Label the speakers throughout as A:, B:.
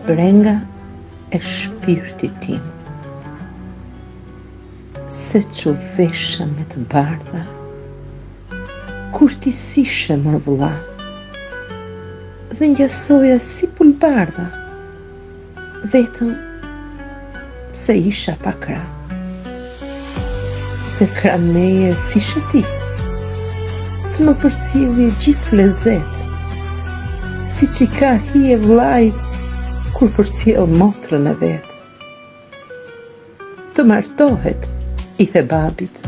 A: Brenga e shpirtit tim, se që vesha me të bardha, kur ti sishe mër vëlla, dhe njësoja si pulbardha, vetëm se isha pa kra, se krameje si shëti, të më përcjellje gjithë lezet, si që ka hi e vlajt, kur përcjell motrën e vetë. Të martohet, i the babit,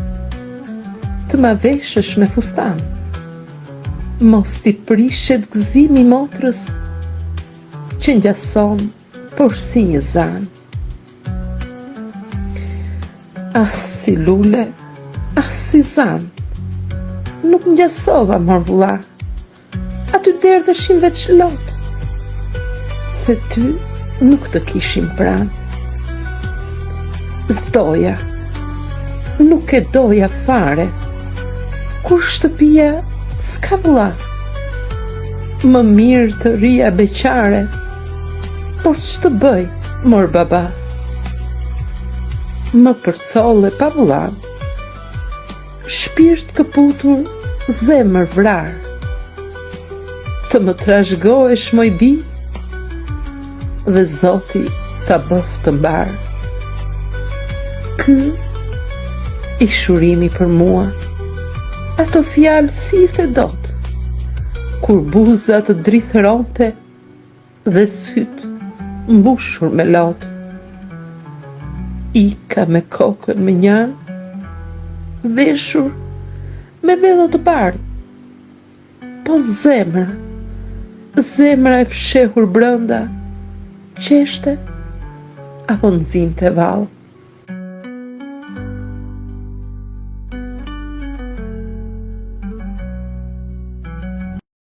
A: të ma veshësh me fustan, mos t'i prishet gëzimi motrës, që ngjason, por si një zan. As si lule, as si zan, nuk ngjasova mor vëlla, aty derdheshin veç lot, se ty nuk të kishim pran. Zdoja, nuk e doja fare, kur shtëpia s'ka vëlla. Më mirë të rria beqare, por që të bëj, mor baba? Më përcolle pa vëlla, shpirt këputur, zemër vrar, të më trashgohesh moj bi, dhe Zoti ta bëf të mbar. Ky i shurimi për mua, ato fjalë si i thedot, kur buza të drithëronte dhe syt mbushur me lot. Ika me kokën me njan, veshur me vedho të bardhë, po zemra e fshehur brënda, qeshte apo nxinte vallë.